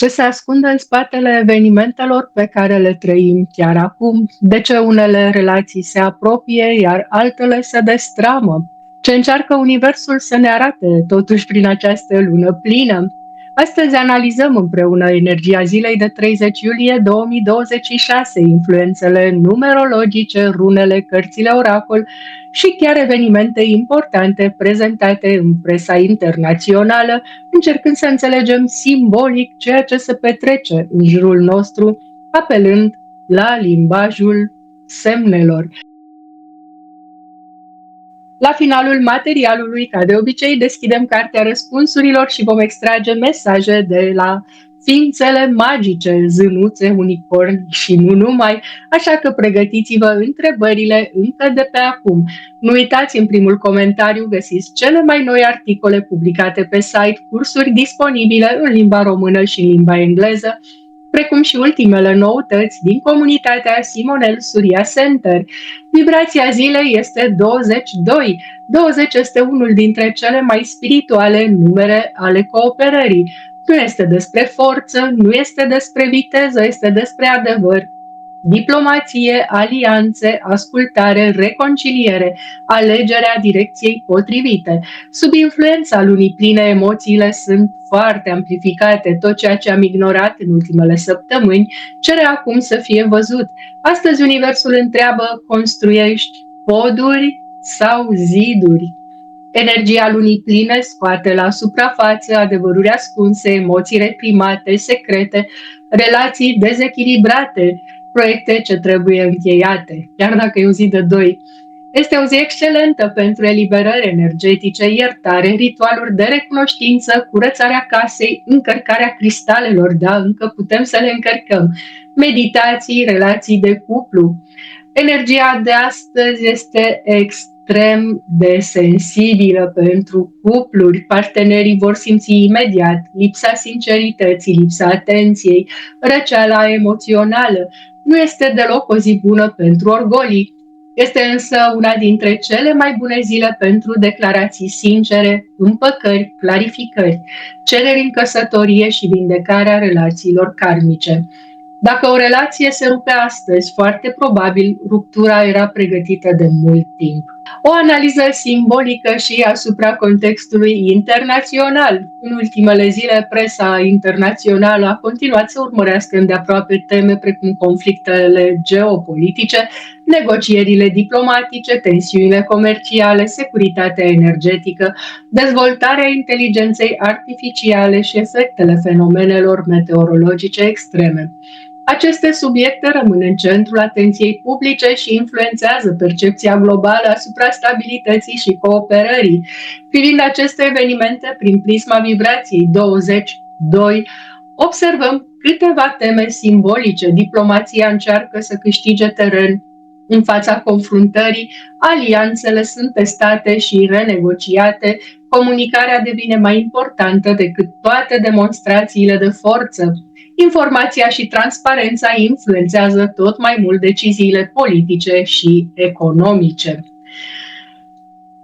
Ce se ascunde în spatele evenimentelor pe care le trăim chiar acum? De ce unele relații se apropie, iar altele se destramă? Ce încearcă Universul să ne arate totuși prin această lună plină? Astăzi analizăm împreună energia zilei de 30 iulie 2026, influențele numerologice, runele, cărțile oracol și chiar evenimente importante prezentate în presa internațională, încercând să înțelegem simbolic ceea ce se petrece în jurul nostru, apelând la limbajul semnelor. La finalul materialului, ca de obicei, deschidem cartea răspunsurilor și vom extrage mesaje de la ființele magice, zânuțe, unicorni și nu numai, așa că pregătiți-vă întrebările încă de pe acum. Nu uitați, în primul comentariu găsiți cele mai noi articole publicate pe site, cursuri disponibile în limba română și în limba engleză, precum și ultimele noutăți din comunitatea Simonel Surya Center. Vibrația zilei este 22. 20 este unul dintre cele mai spirituale numere ale cooperării. Nu este despre forță, nu este despre viteză, este despre adevăr, diplomație, alianțe, ascultare, reconciliere, alegerea direcției potrivite. Sub influența lunii pline, emoțiile sunt foarte amplificate. Tot ceea ce am ignorat în ultimele săptămâni cere acum să fie văzut. Astăzi Universul întreabă: construiești poduri sau ziduri? Energia lunii pline scoate la suprafață adevăruri ascunse, emoții reprimate, secrete, relații dezechilibrate, proiecte ce trebuie încheiate, chiar dacă e o zi de 2. Este o zi excelentă pentru eliberări energetice, iertare, ritualuri de recunoștință, curățarea casei, încărcarea cristalelor, da, încă putem să le încărcăm, meditații, relații de cuplu. Energia de astăzi este extrem de sensibilă pentru cupluri. Partenerii vor simți imediat lipsa sincerității, lipsa atenției, răceala emoțională. Nu este deloc o zi bună pentru orgolii. Este însă una dintre cele mai bune zile pentru declarații sincere, împăcări, clarificări, cereri în căsătorie și vindecarea relațiilor karmice. Dacă o relație se rupe astăzi, foarte probabil ruptura era pregătită de mult timp. O analiză simbolică și asupra contextului internațional. În ultimele zile, presa internațională a continuat să urmărească îndeaproape teme precum conflictele geopolitice, negocierile diplomatice, tensiunile comerciale, securitatea energetică, dezvoltarea inteligenței artificiale și efectele fenomenelor meteorologice extreme. Aceste subiecte rămân în centrul atenției publice și influențează percepția globală asupra stabilității și cooperării. Privind aceste evenimente prin prisma vibrației 22, observăm câteva teme simbolice. Diplomația încearcă să câștige teren în fața confruntării, alianțele sunt testate și renegociate, comunicarea devine mai importantă decât toate demonstrațiile de forță. Informația și transparența influențează tot mai mult deciziile politice și economice.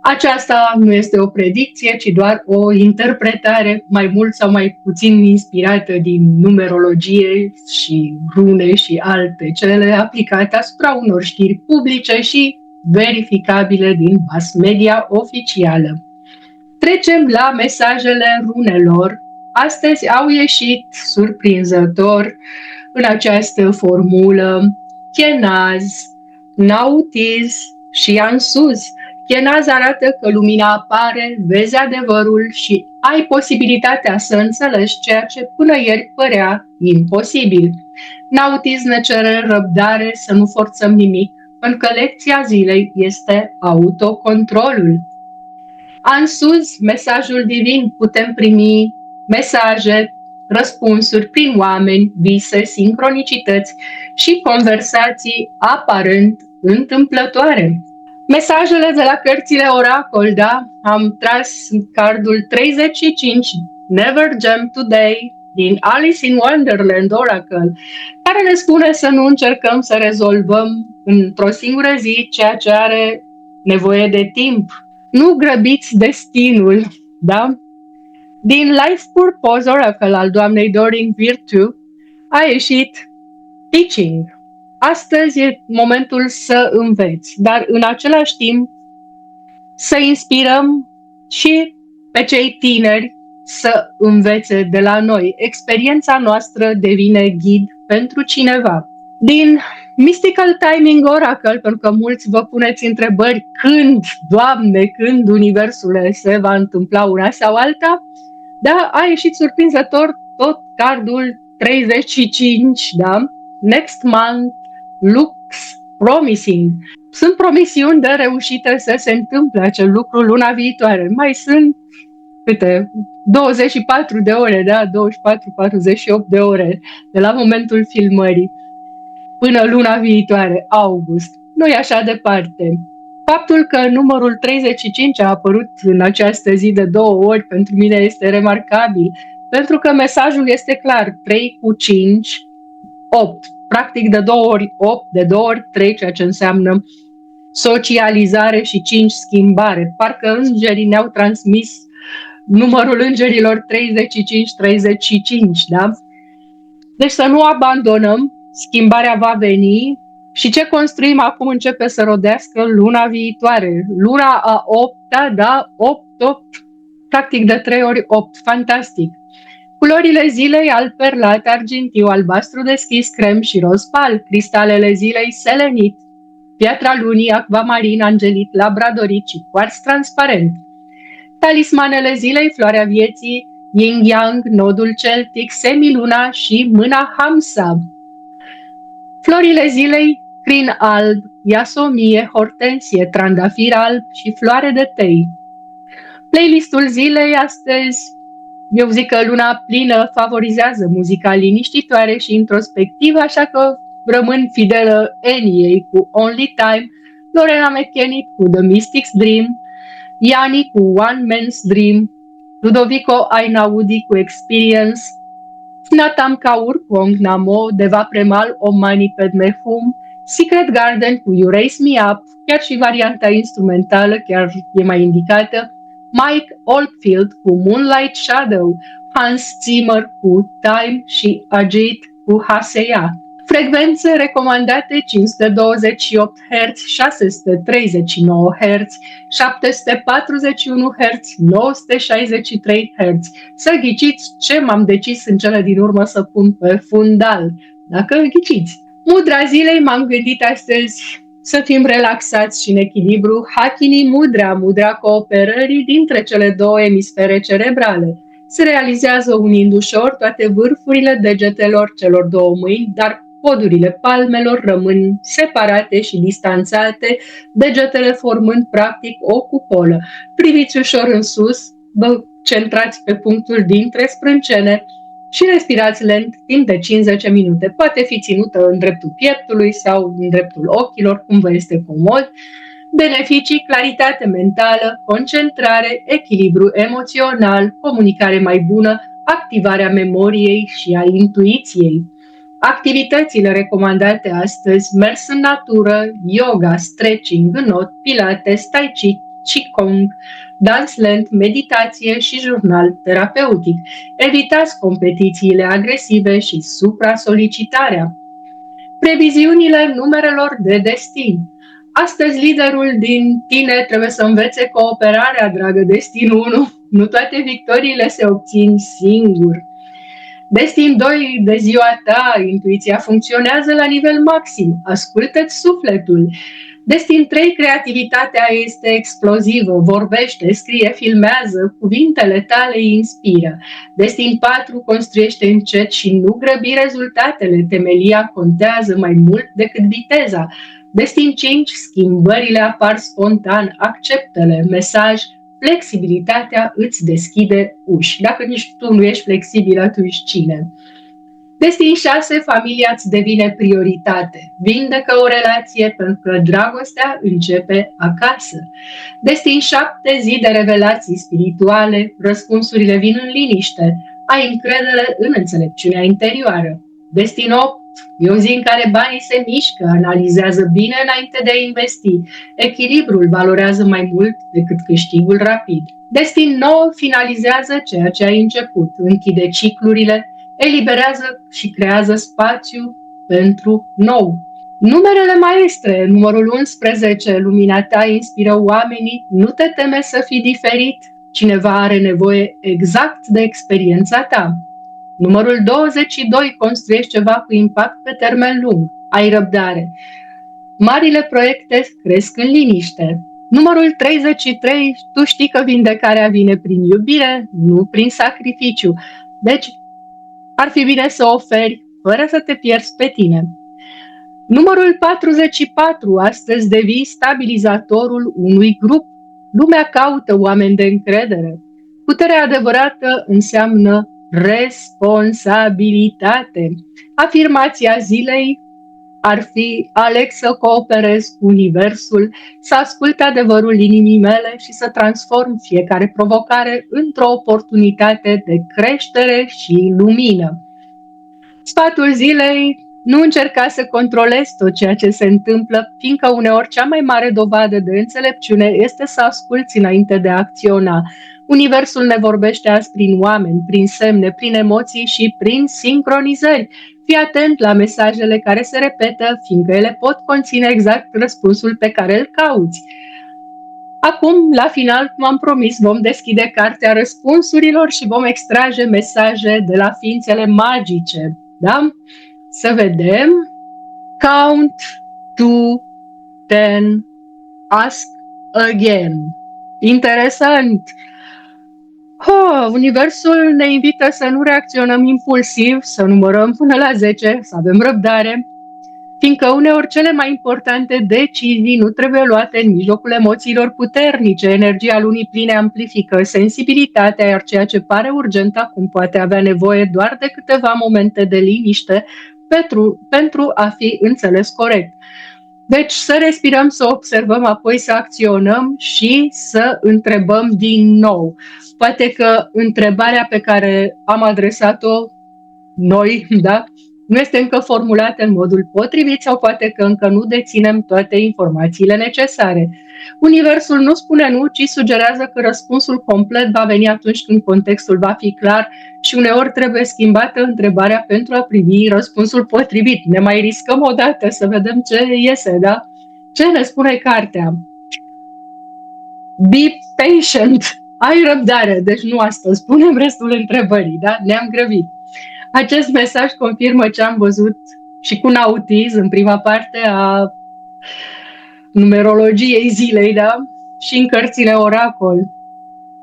Aceasta nu este o predicție, ci doar o interpretare mai mult sau mai puțin inspirată din numerologie și rune și alte cele aplicate asupra unor știri publice și verificabile din mass media oficială. Trecem la mesajele runelor. Astăzi au ieșit surprinzător în această formulă Chenaz, Nautiz și Ansuz. Chenaz arată că lumina apare, vezi adevărul și ai posibilitatea să înțelegi ceea ce până ieri părea imposibil. Nautiz ne cere răbdare, să nu forțăm nimic, pentru că lecția zilei este autocontrolul. Ansuz, mesajul divin, putem primi mesaje, răspunsuri prin oameni, vise, sincronicități și conversații aparent întâmplătoare. Mesajele de la cărțile oracol, da? Am tras cardul 35, Never Jump Today, din Alice in Wonderland Oracle, care ne spune să nu încercăm să rezolvăm într-o singură zi ceea ce are nevoie de timp. Nu grăbiți destinul, da? Din Life Purpose Oracle al doamnei Doreen Virtue a ieșit Teaching. Astăzi e momentul să înveți, dar în același timp să inspirăm și pe cei tineri să învețe de la noi. Experiența noastră devine ghid pentru cineva. Din Mystical Timing Oracle, pentru că mulți vă puneți întrebări când, Doamne, când universul se va întâmpla una sau alta, da, a ieșit surprinzător tot cardul 35, da? Next month looks promising. Sunt promisiuni de reușită să se întâmple acel lucru luna viitoare. Mai sunt câte 24 de ore, da? 24-48 de ore de la momentul filmării până luna viitoare, august. Nu e așa departe. Faptul că numărul 35 a apărut în această zi de 2 ori pentru mine este remarcabil, pentru că mesajul este clar, 3 cu 5, 8. Practic de 2 ori 8, de 2 ori 3, ceea ce înseamnă socializare și 5 schimbare. Parcă îngerii ne-au transmis numărul îngerilor 35-35, da? Deci să nu abandonăm, schimbarea va veni și ce construim acum începe să rodească luna viitoare. Luna a 8-a, da? 8, practic de 3 ori 8, fantastic. Culorile zilei: alb perlat, argintiu, albastru deschis, crem și roz pal. Cristalele zilei: selenit, piatra lunii, acvamarin, angelit, labradorit și cuarț transparent. Talismanele zilei: floarea vieții, yin-yang, nodul celtic, semiluna și mâna Hamsa. Florile zilei: crin alb, iasomie, hortensie, trandafir alb și floare de tei. Playlistul zilei astăzi: eu zic că luna plină favorizează muzica liniștitoare și introspectivă, așa că rămân fidelă Eniei cu Only Time, Lorena McKennitt cu The Mystic's Dream, Yanni cu One Man's Dream, Ludovico Einaudi cu Experience, Snatam Kaur cu Ong Namo, Deva Premal, Om Mani Padme Hum, Secret Garden cu You Raise Me Up, chiar și varianta instrumentală chiar e mai indicată, Mike Oldfield cu Moonlight Shadow, Hans Zimmer cu Time și Ajit cu Haseya. Frecvențe recomandate: 528 Hz, 639 Hz, 741 Hz, 963 Hz. Să ghiciți ce m-am decis în cele din urmă să pun pe fundal, dacă ghiciți. Mudra zilei: m-am gândit astăzi să fim relaxați și în echilibru. Hakini Mudra, mudra cooperării dintre cele două emisfere cerebrale. Se realizează unind ușor toate vârfurile degetelor celor două mâini, dar podurile palmelor rămân separate și distanțate, degetele formând practic o cupolă. Priviți ușor în sus, vă centrați pe punctul dintre sprâncene și respirați lent timp de 5-10 minute. Poate fi ținută în dreptul pieptului sau în dreptul ochilor, cum vă este comod. Beneficii: claritate mentală, concentrare, echilibru emoțional, comunicare mai bună, activarea memoriei și a intuiției. Activitățile recomandate astăzi: mers în natură, yoga, stretching, înot, pilates, tai chi, qigong, dans lent, meditație și jurnal terapeutic. Evitați competițiile agresive și supra-solicitarea. Previziunile numerelor de destin. Astăzi liderul din tine trebuie să învețe cooperarea, dragă Destin 1. Nu toate victoriile se obțin singur. Destin 2, de ziua ta, intuiția funcționează la nivel maxim. Ascultă-ți sufletul. Destin 3, creativitatea este explozivă, vorbește, scrie, filmează, cuvintele tale îi inspiră. Destin 4, construiește încet și nu grăbi rezultatele, temelia contează mai mult decât viteza. Destin 5, schimbările apar spontan, acceptă-le, mesaj: flexibilitatea îți deschide uși. Dacă nici tu nu ești flexibil, atunci cine? Destin 6, familia îți devine prioritate. Vindecă o relație pentru că dragostea începe acasă. Destin 7, zi de revelații spirituale, răspunsurile vin în liniște. Ai încredere în înțelepciunea interioară. Destin 8, E o zi în care banii se mișcă, analizează bine înainte de a investi. Echilibrul valorează mai mult decât câștigul rapid. Destin nou finalizează ceea ce ai început, închide ciclurile, eliberează și creează spațiu pentru nou. Numerele maestre, numărul 11, lumina ta inspiră oamenii, nu te teme să fii diferit, cineva are nevoie exact de experiența ta. Numărul 22, construiești ceva cu impact pe termen lung, ai răbdare. Marile proiecte cresc în liniște. Numărul 33, tu știi că vindecarea vine prin iubire, nu prin sacrificiu. Deci, ar fi bine să oferi fără să te pierzi pe tine. Numărul 44, astăzi devii stabilizatorul unui grup. Lumea caută oameni de încredere. Puterea adevărată înseamnă responsabilitate. Afirmația zilei ar fi: aleg să cooperez cu Universul, să ascult adevărul inimii mele și să transform fiecare provocare într-o oportunitate de creștere și lumină. Sfatul zilei: nu încerca să controlezi tot ceea ce se întâmplă, fiindcă uneori cea mai mare dovadă de înțelepciune este să asculți înainte de a acționa. Universul ne vorbește azi prin oameni, prin semne, prin emoții și prin sincronizări. Fii atent la mesajele care se repetă, fiindcă ele pot conține exact răspunsul pe care îl cauți. Acum, la final, cum am promis, vom deschide cartea răspunsurilor și vom extrage mesaje de la ființele magice. Da? Să vedem. Count to 10. Ask again. Interesant. Universul ne invită să nu reacționăm impulsiv, să numărăm până la 10, să avem răbdare, fiindcă uneori cele mai importante decizii nu trebuie luate în mijlocul emoțiilor puternice. Energia lunii pline amplifică sensibilitatea, iar ceea ce pare urgent acum poate avea nevoie doar de câteva momente de liniște pentru a fi înțeles corect. Deci să respirăm, să observăm, apoi să acționăm și să întrebăm din nou. Poate că întrebarea pe care am adresat-o noi, da, nu este încă formulată în modul potrivit sau poate că încă nu deținem toate informațiile necesare. Universul nu spune nu, ci sugerează că răspunsul complet va veni atunci când contextul va fi clar și uneori trebuie schimbată întrebarea pentru a primi răspunsul potrivit. Ne mai riscăm o dată să vedem ce iese, da? Ce ne spune cartea? Be patient. Ai răbdare. Deci nu asta, spunem restul întrebării, da? Ne-am grăbit. Acest mesaj confirmă ce am văzut și cu Nautiz în prima parte a numerologiei zilei, da? Și în cărțile oracol.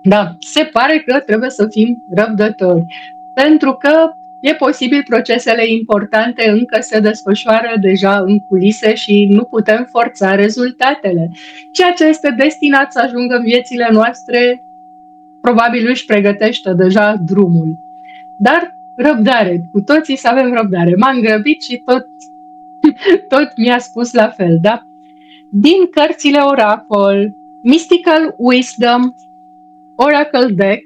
Da, se pare că trebuie să fim răbdători, pentru că e posibil procesele importante încă se desfășoară deja în culise și nu putem forța rezultatele. Ceea ce este destinat să ajungă în viețile noastre, probabil își pregătește deja drumul. Dar răbdare, cu toții să avem răbdare. M-am grăbit și tot mi-a spus la fel, da? Din cărțile oracol, Mystical Wisdom, Oracle Deck,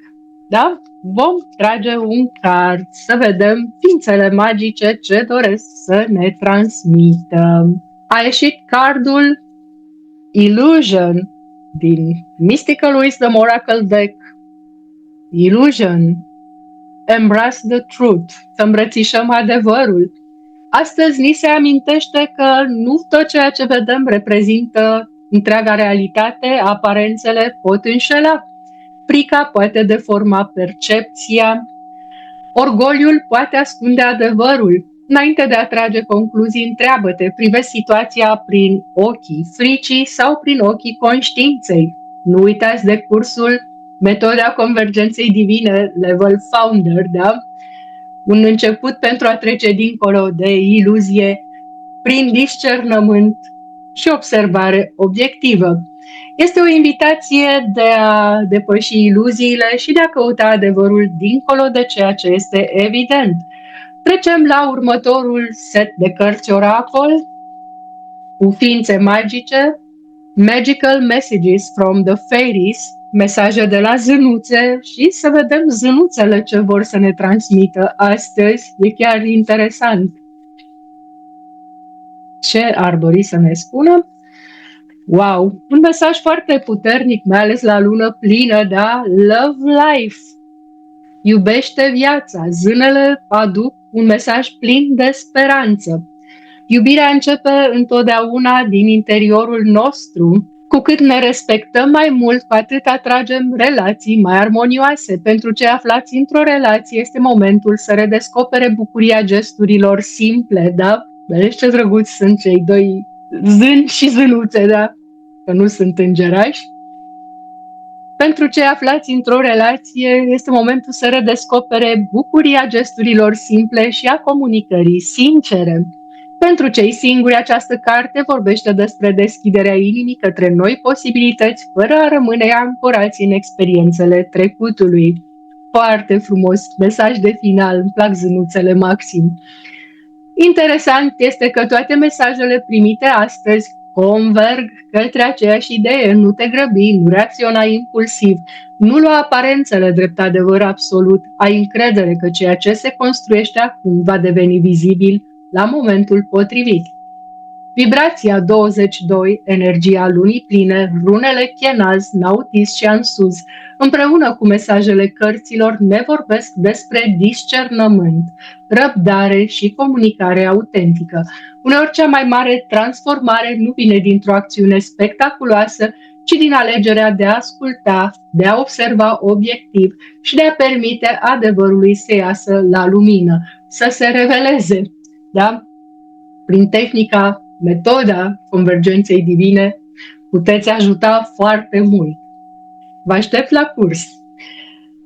da? Vom trage un card să vedem ființele magice ce doresc să ne transmită. A ieșit cardul Illusion din Mystical Wisdom Oracle Deck. Illusion. Embrace the truth. Să îmbrățișăm adevărul. Astăzi ni se amintește că nu tot ceea ce vedem reprezintă întreaga realitate, aparențele pot înșela. Frica poate deforma percepția, orgoliul poate ascunde adevărul. Înainte de a trage concluzii, întreabă-te, privești situația prin ochii fricii sau prin ochii conștiinței. Nu uitați de cursul Metoda Convergenței Divine, Level Founder, da? Un început pentru a trece dincolo de iluzie prin discernământ și observare obiectivă. Este o invitație de a depăși iluziile și de a căuta adevărul dincolo de ceea ce este evident. Trecem la următorul set de cărți oracol cu ființe magice, Magical Messages from the Fairies, mesaje de la zânuțe și să vedem zânuțele ce vor să ne transmită astăzi. E chiar interesant. Ce ar dori să ne spună? Wow! Un mesaj foarte puternic, mai ales la lună plină, da? Love life! Iubește viața! Zânele aduc un mesaj plin de speranță. Iubirea începe întotdeauna din interiorul nostru. Cu cât ne respectăm mai mult, cu atât atragem relații mai armonioase. Pentru cei aflați într-o relație, este momentul să redescopere bucuria gesturilor simple, da? Vedeți ce drăguți sunt cei doi zâni și zânuțe, da? Că nu sunt îngerași. Pentru cei aflați într-o relație, este momentul să redescopere bucuria gesturilor simple și a comunicării sincere. Pentru cei singuri, această carte vorbește despre deschiderea inimii către noi posibilități, fără a rămâne ancorați în experiențele trecutului. Foarte frumos, mesaj de final, îmi plac zânuțele maxim. Interesant este că toate mesajele primite astăzi converg către aceeași idee: nu te grăbi, nu reacționa impulsiv, nu lua aparențele drept adevăr absolut, ai încredere că ceea ce se construiește acum va deveni vizibil la momentul potrivit. Vibrația 22, energia lunii pline, runele Chenaz, Nautis și Ansuz, împreună cu mesajele cărților, ne vorbesc despre discernământ, răbdare și comunicare autentică. Uneori cea mai mare transformare nu vine dintr-o acțiune spectaculoasă, ci din alegerea de a asculta, de a observa obiectiv și de a permite adevărului să iasă la lumină, să se reveleze. Da? Prin tehnica, metoda convergenței divine, puteți ajuta foarte mult. Vă aștept la curs!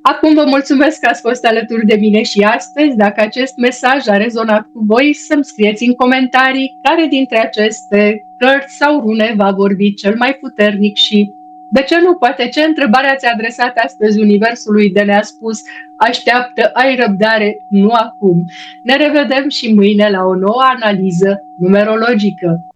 Acum vă mulțumesc că ați fost alături de mine și astăzi. Dacă acest mesaj a rezonat cu voi, să-mi scrieți în comentarii care dintre aceste cărți sau rune va vorbi cel mai puternic și, de ce nu, poate ce întrebare ați adresat astăzi Universului de ne-a spus: așteaptă, ai răbdare, nu acum. Ne revedem și mâine la o nouă analiză numerologică.